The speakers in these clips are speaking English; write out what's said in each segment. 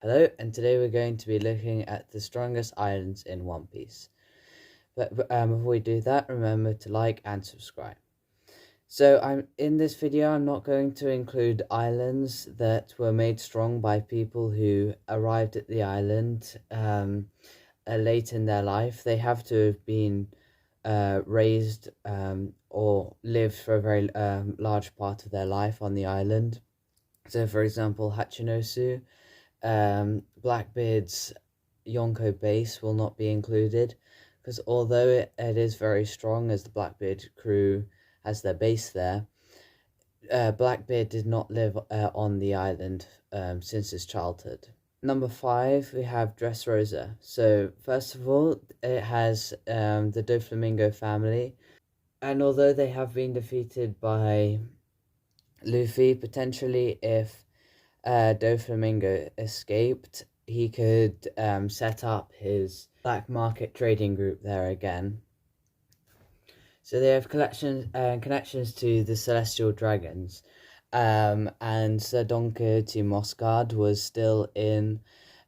Hello, and today we're going to be looking at the strongest islands in One Piece. But before we do that, remember to like and subscribe. So in this video, I'm not going to include islands that were made strong by people who arrived at the island late in their life. They have to have been raised or lived for a very large part of their life on the island. So, for example, Hachinosu. Blackbeard's Yonko base will not be included because although it is very strong as the Blackbeard crew has their base there, Blackbeard did not live on the island since his childhood. Number 5, we have Dressrosa. So first of all, it has the Doflamingo family, and although they have been defeated by Luffy, potentially if Doflamingo escaped, he could set up his black market trading group there again. So they have connections to the Celestial Dragons, and Sir Don Quixote Moscard was still in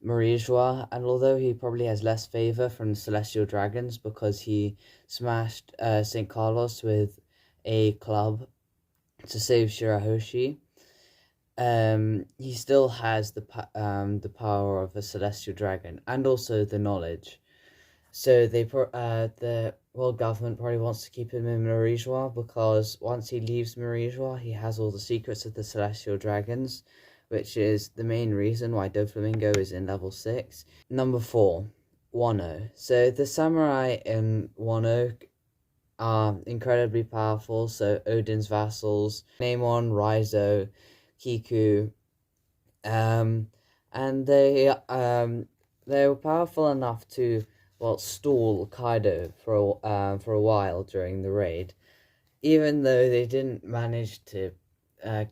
Marija, and although he probably has less favor from the Celestial Dragons because he smashed St. Carlos with a club to save Shirahoshi, he still has the power of a celestial dragon and also the knowledge. So the world government probably wants to keep him in Marija because once he leaves Marija, he has all the secrets of the celestial dragons, which is the main reason why Doflamingo is in level 6. Number 4, Wano. So the samurai in Wano are incredibly powerful. So Odin's vassals, Namon, Raizo, Kiku, and they were powerful enough to stall Kaido for a while during the raid, even though they didn't manage to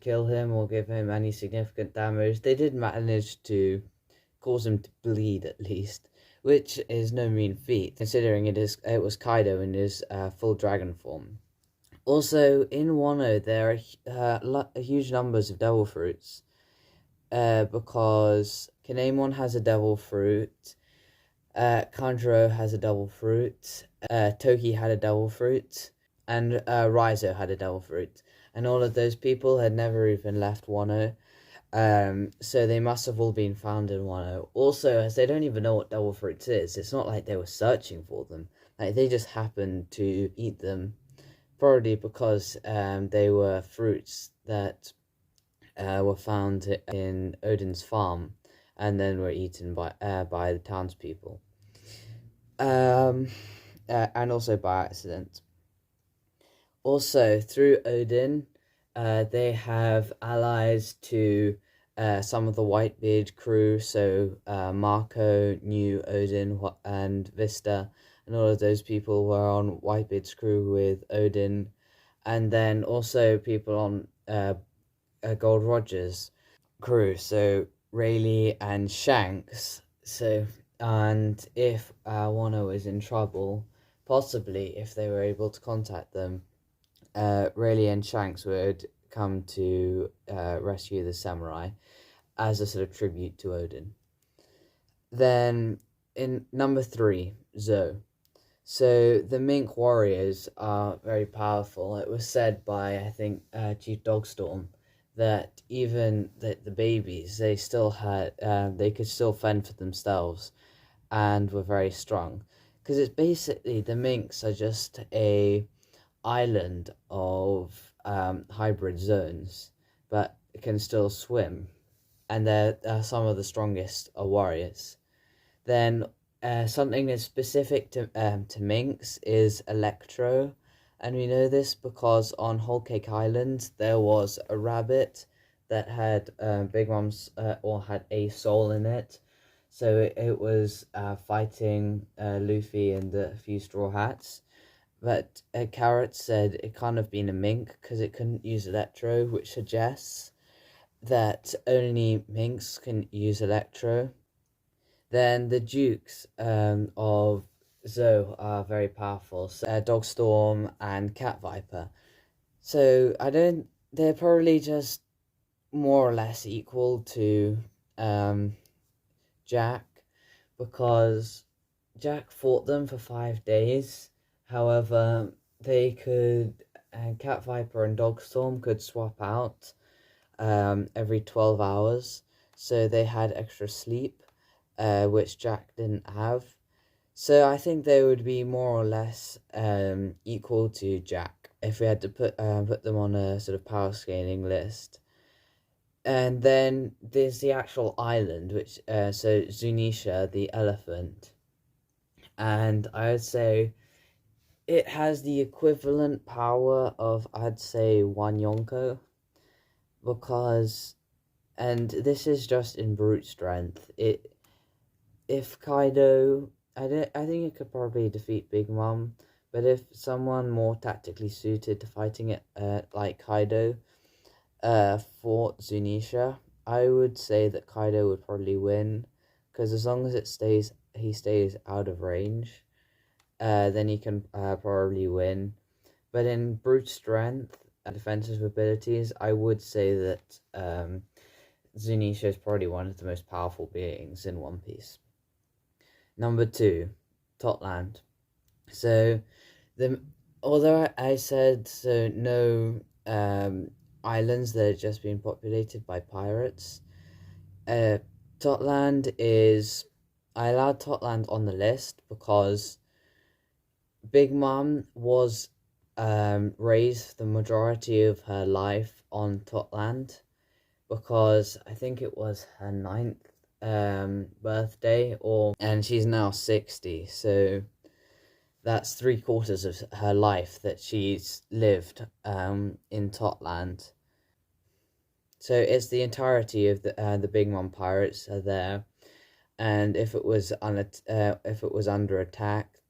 kill him or give him any significant damage. They did manage to cause him to bleed at least, which is no mean feat considering it was Kaido in his full dragon form. Also, in Wano, there are huge numbers of devil fruits, because Kinemon has a devil fruit, Kanjuro has a devil fruit, Toki had a devil fruit, and Raizo had a devil fruit. And all of those people had never even left Wano, so they must have all been found in Wano. Also, as they don't even know what devil fruits is, it's not like they were searching for them. Like, they just happened to eat them. Probably because they were fruits that were found in Odin's farm and then were eaten by the townspeople, and also by accident. Also, through Odin, they have allies to some of the Whitebeard crew. So Marco knew Odin and Vista, and all of those people were on Whitebeard's crew with Odin, and then also people on Gold Roger's crew, so Rayleigh and Shanks. So, and if Wano is in trouble, possibly if they were able to contact them, Rayleigh and Shanks would come to rescue the samurai as a sort of tribute to Odin. Then in number 3, Zou. So the Mink warriors are very powerful. It was said by, I think, Chief Dogstorm that even the babies, they still had, they could still fend for themselves and were very strong. Because it's basically, the Minks are just a island of hybrid zones, but can still swim. And they're some of the strongest warriors. Then something that's specific to Minks is Electro, and we know this because on Whole Cake Island there was a rabbit that had Big Mom's or had a soul in it, so it was fighting Luffy and the few Straw Hats. But Carrot said it can't have been a mink because it couldn't use Electro, which suggests that only minks can use Electro. Then the Dukes of Zou are very powerful, so, Dogstorm and Cat Viper. So they're probably just more or less equal to Jack, because Jack fought them for 5 days. However, they could, Cat Viper and Dogstorm could swap out every 12 hours, so they had extra sleep, which Jack didn't have. So I think they would be more or less equal to Jack if we had to put them on a sort of power scaling list. And then there's the actual island, which so Zunisha, the elephant, and I would say it has the equivalent power of, I'd say, one Yonko, because, and this is just in brute strength. If Kaido, I think it could probably defeat Big Mom, but if someone more tactically suited to fighting it, like Kaido, fought Zunisha, I would say that Kaido would probably win, because as long as he stays out of range, then he can probably win. But in brute strength and defensive abilities, I would say that Zunisha is probably one of the most powerful beings in One Piece. Number 2, Totland. So, although I said so no islands that have just been populated by pirates, Totland is... I allowed Totland on the list because Big Mom was raised the majority of her life on Totland, because I think it was her 9th birthday, and she's now 60, so that's 3/4 of her life that she's lived in Totland. So it's the entirety of the Big Mom pirates are there, and if it was under attack,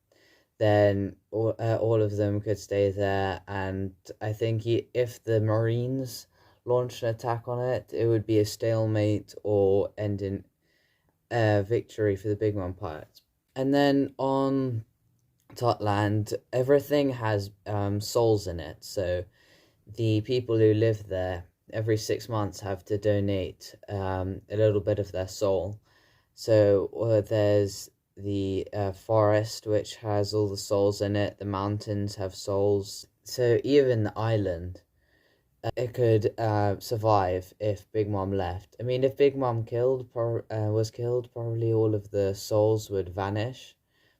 then all of them could stay there. And I think if the Marines launched an attack on it, it would be a stalemate or end in victory for the Big Mom pirates. And then on Totland, everything has souls in it, so the people who live there every 6 months have to donate a little bit of their soul. So there's the forest, which has all the souls in it. The mountains have souls. So even the island, it could survive if Big Mom left. I mean, if Big Mom was killed, probably all of the souls would vanish,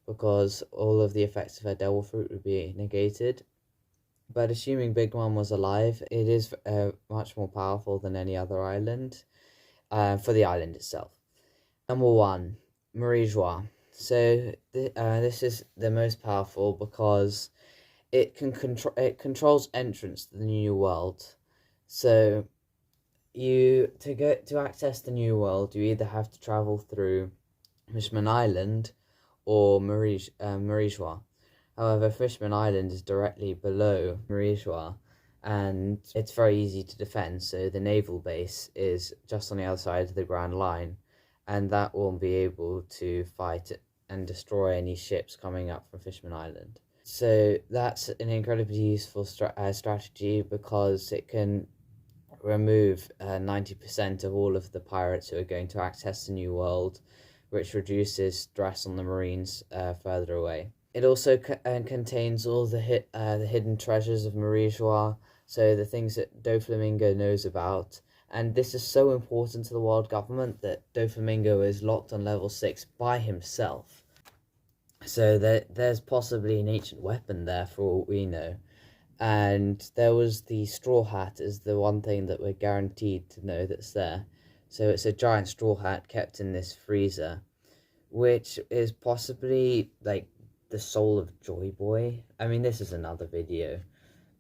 because all of the effects of her devil fruit would be negated. But assuming Big Mom was alive, it is much more powerful than any other island, for the island itself. Number 1, Marie Joie. So this is the most powerful because it controls entrance to the New World. So to access the New World, you either have to travel through Fishman Island or Marie Joie. However, Fishman Island is directly below Marie Joie, and it's very easy to defend, so the naval base is just on the other side of the Grand Line, and that will be able to fight and destroy any ships coming up from Fishman Island. So that's an incredibly useful strategy, because it can remove 90% of all of the pirates who are going to access the New World, which reduces stress on the Marines further away. It also contains all the hidden treasures of Marie Joie, so the things that Doflamingo knows about. And this is so important to the world government that Doflamingo is locked on level 6 by himself. So there's possibly an ancient weapon there for all we know. And there was the straw hat is the one thing that we're guaranteed to know that's there. So it's a giant straw hat kept in this freezer, which is possibly like the soul of Joy Boy. I mean, this is another video,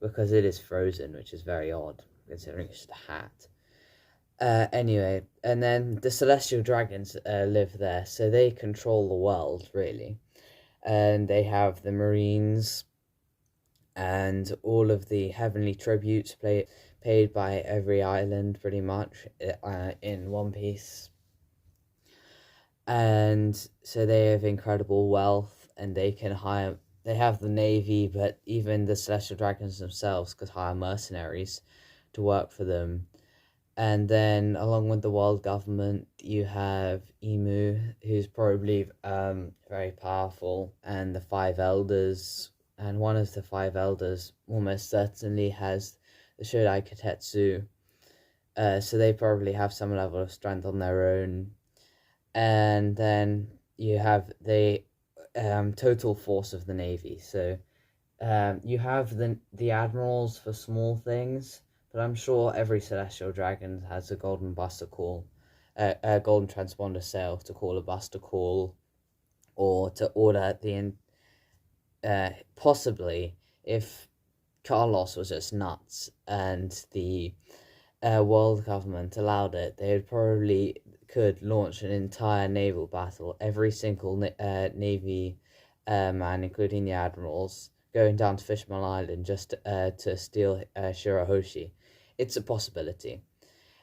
because it is frozen, which is very odd, considering it's just a hat. Anyway, and then the Celestial Dragons live there, so they control the world, really. And they have the Marines and all of the heavenly tributes paid by every island, pretty much, in One Piece. And so they have incredible wealth, and they have the navy, but even the Celestial Dragons themselves could hire mercenaries to work for them. And then along with the world government, you have Emu, who's probably very powerful, and the Five Elders. And one of the Five Elders almost certainly has the Shodai Katetsu. So they probably have some level of strength on their own. And then you have the total force of the Navy. So you have the admirals for small things, but I'm sure every celestial dragon has a golden buster call, a golden transponder sail to call a buster call, or to order possibly if Carlos was just nuts and the world government allowed it, they would probably could launch an entire naval battle. Every single navy man, including the admirals, going down to Fishman Island just to steal Shirahoshi. It's a possibility.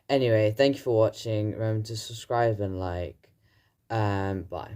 Anyway, thank you for watching. Remember to subscribe and like. Bye.